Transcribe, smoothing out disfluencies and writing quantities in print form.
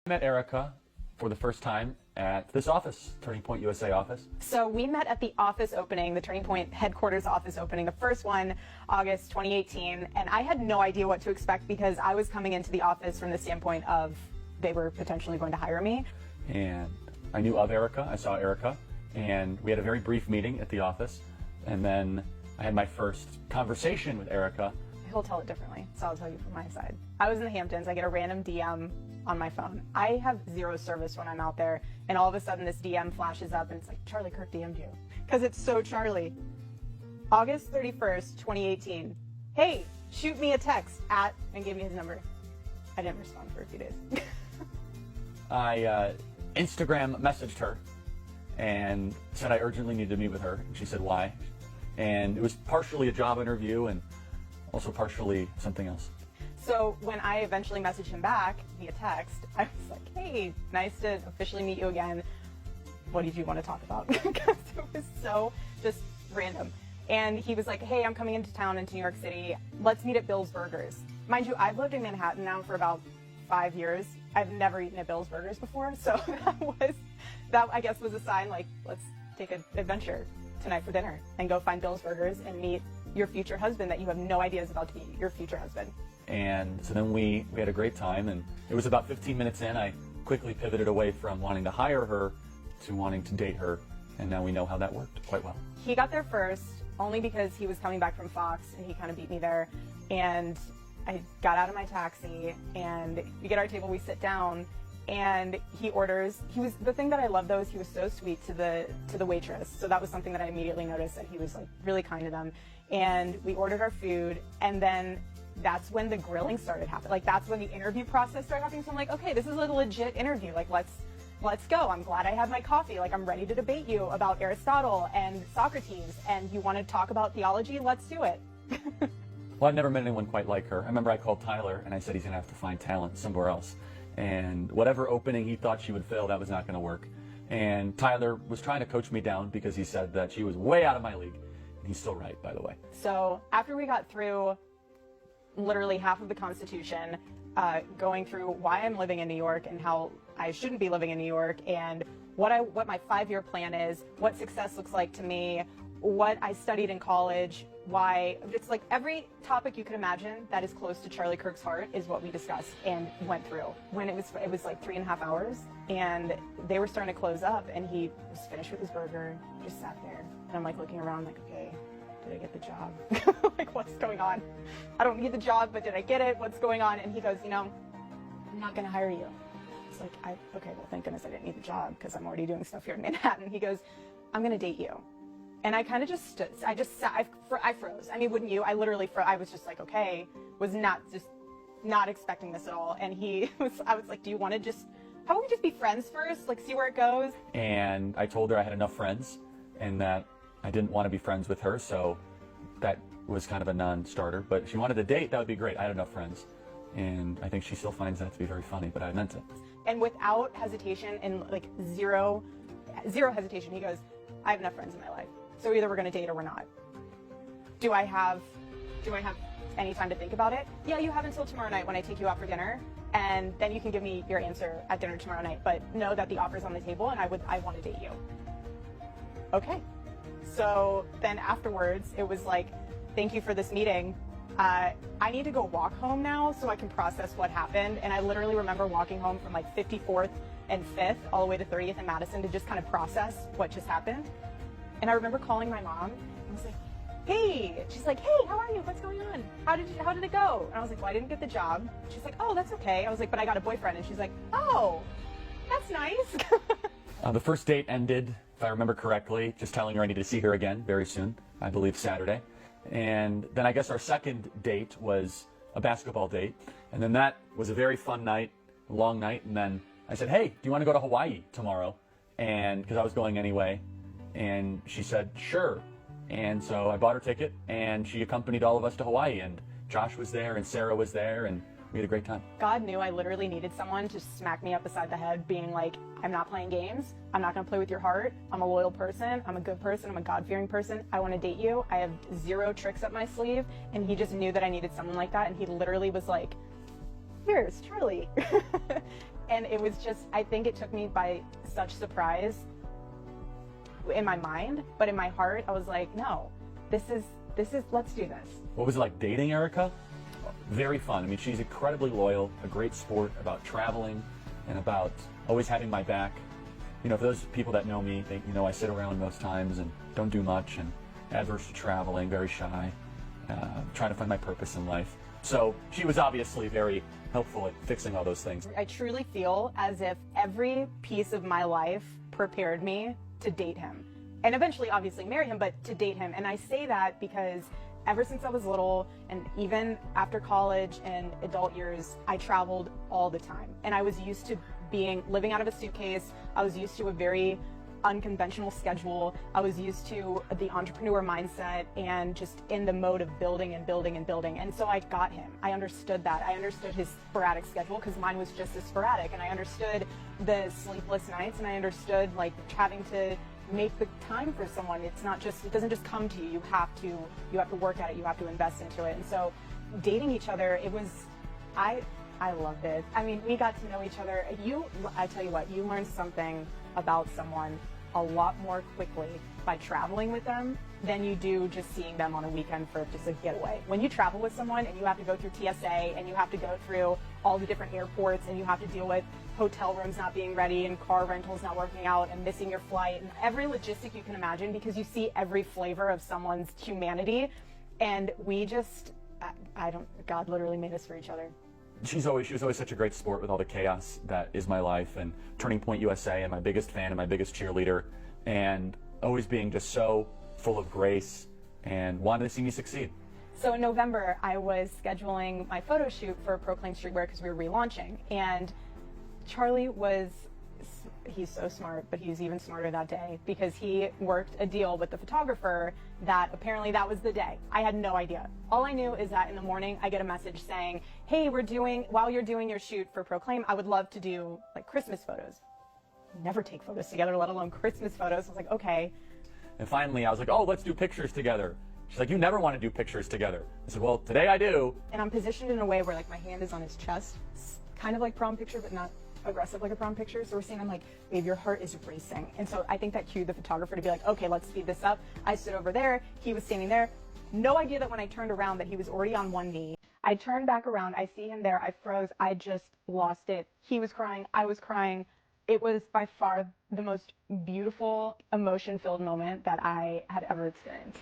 I met Erica for the first time at this office, Turning Point USA office. So we met at the office opening, the Turning Point headquarters office opening, the first one, August 2018, and I had no idea what to expect because I was coming into the office from the standpoint of they were potentially going to hire me. And I knew of Erica, I saw Erica, and we had a very brief meeting at the office, and then I had my first conversation with Erica. He'll tell it differently, so I'll tell you from my side. I was in the Hamptons, I get a random DM on my phone. I have zero service when I'm out there, and all of a sudden this DM flashes up and it's like, Charlie Kirk DM'd you. Because it's so Charlie. August 31st, 2018. Hey, shoot me a text at, and gave me his number. I didn't respond for a few days. I Instagram messaged her and said I urgently needed to meet with her. She said why, and it was partially a job interview and also partially something else. So when I eventually messaged him back via text, I was like, hey, nice to officially meet you again. What did you want to talk about? Because it was so just random. And he was like, hey, I'm coming into town into New York City. Let's meet at Bill's Burgers. Mind you, I've lived in Manhattan now for about 5 years. I've never eaten at Bill's Burgers before. So that I guess was a sign like, let's take an adventure tonight for dinner and go find Bill's Burgers and meet your future husband that you have no idea is about to be your future husband. And so then we had a great time, and it was about 15 minutes in, I quickly pivoted away from wanting to hire her to wanting to date her, and now we know how that worked quite well. He got there first, only because he was coming back from Fox, and he kind of beat me there, and I got out of my taxi, and we get our table, we sit down, and he orders. The thing that I love though is he was so sweet to the waitress, so that was something that I immediately noticed, that he was like really kind to them, and we ordered our food, and then that's when the grilling started happening. Like, that's when the interview process started happening. So I'm like, okay, this is a legit interview. Like, let's go. I'm glad I had my coffee. Like, I'm ready to debate you about Aristotle and Socrates, and you want to talk about theology? Let's do it. Well, I've never met anyone quite like her. I remember I called Tyler and I said he's gonna have to find talent somewhere else. And whatever opening he thought she would fill, that was not gonna work. And Tyler was trying to coach me down because he said that she was way out of my league. And he's still right, by the way. So after we got through literally half of the Constitution, going through why I'm living in New York and how I shouldn't be living in New York, and what my 5-year plan is, what success looks like to me, what I studied in college, why, it's like every topic you could imagine that is close to Charlie Kirk's heart is what we discussed and went through. When it was like 3.5 hours, and they were starting to close up, and he was finished with his burger, just sat there, and I'm like looking around like, okay, did I get the job? Like, what's going on? I don't need the job, but did I get it? What's going on? And he goes, you know, I'm not gonna hire you. It's like, okay, well, thank goodness I didn't need the job because I'm already doing stuff here in Manhattan. He goes, I'm gonna date you. And I kind of just stood, I froze. I mean, wouldn't you? I literally froze. I was just like, okay, was not expecting this at all. And I was like, do you want to how about we just be friends first? Like, see where it goes? And I told her I had enough friends and that I didn't want to be friends with her, so that was kind of a non-starter. But if she wanted to date, that would be great. I had enough friends. And I think she still finds that to be very funny, but I meant it. And without hesitation, and like zero hesitation, he goes, I have enough friends in my life. So either we're gonna date or we're not. Do I have any time to think about it? Yeah, you have until tomorrow night when I take you out for dinner, and then you can give me your answer at dinner tomorrow night. But know that the offer's on the table, and I want to date you. Okay. So then afterwards, it was like, thank you for this meeting. I need to go walk home now so I can process what happened. And I literally remember walking home from like 54th and 5th all the way to 30th and Madison to just kind of process what just happened. And I remember calling my mom, and I was like, hey. She's like, hey, how are you? What's going on? How did it go? And I was like, well, I didn't get the job. She's like, oh, that's okay. I was like, but I got a boyfriend. And she's like, oh, that's nice. The first date ended, if I remember correctly, just telling her I need to see her again very soon, I believe Saturday. And then I guess our second date was a basketball date. And then that was a very fun night, a long night. And then I said, hey, do you want to go to Hawaii tomorrow? And because I was going anyway. And she said, sure. And so I bought her ticket, and she accompanied all of us to Hawaii. And Josh was there, and Sarah was there, and we had a great time. God knew I literally needed someone to smack me up beside the head, being like, I'm not playing games. I'm not going to play with your heart. I'm a loyal person. I'm a good person. I'm a God-fearing person. I want to date you. I have zero tricks up my sleeve. And he just knew that I needed someone like that. And he literally was like, here's Charlie. And it was just, I think it took me by such surprise in my mind, but in my heart, I was like, no, this is, let's do this. What was it like dating Erica? Very fun. I mean, she's incredibly loyal, a great sport about traveling and about always having my back. You know, for those people that know me, they, you know, I sit around most times and don't do much and adverse to traveling, very shy, trying to find my purpose in life. So she was obviously very helpful at fixing all those things. I truly feel as if every piece of my life prepared me to date him. And eventually, obviously, marry him, but to date him. And I say that because ever since I was little, and even after college and adult years, I traveled all the time. And I was used to living out of a suitcase. I was used to a very unconventional schedule. I was used to the entrepreneur mindset and just in the mode of building and building and building. And so I got him. I understood that. I understood his sporadic schedule because mine was just as sporadic. And I understood the sleepless nights, and I understood like having to make the time for someone. It's not just, it doesn't just come to you. You have to work at it. You have to invest into it. And so dating each other, it was, I loved it. I mean, we got to know each other. I tell you what, you learn something about someone a lot more quickly by traveling with them than you do just seeing them on a weekend for just a getaway. When you travel with someone and you have to go through TSA and you have to go through all the different airports and you have to deal with hotel rooms not being ready and car rentals not working out and missing your flight and every logistic you can imagine, because you see every flavor of someone's humanity. And we just, God literally made us for each other. She was always such a great sport with all the chaos that is my life, and Turning Point USA, and my biggest fan and my biggest cheerleader, and always being just so full of grace and wanted to see me succeed. So in November, I was scheduling my photo shoot for Proclaim Streetwear because we were relaunching, and Charlie he's so smart, but he was even smarter that day because he worked a deal with the photographer that apparently that was the day. I had no idea. All I knew is that in the morning I get a message saying, hey, while you're doing your shoot for Proclaim, I would love to do like Christmas photos. Never take photos together, let alone Christmas photos. I was like, okay. And finally I was like, oh, let's do pictures together. She's like, you never want to do pictures together. I said, well, today I do. And I'm positioned in a way where like my hand is on his chest, kind of like prom picture, but not aggressive like a prom picture. So we're seeing, I'm like, babe, your heart is racing. And so I think that cued the photographer to be like, okay, let's speed this up. I stood over there, he was standing there. No idea that when I turned around that he was already on one knee. I turned back around, I see him there, I froze, I just lost it. He was crying, I was crying. It was by far the most beautiful, emotion-filled moment that I had ever experienced.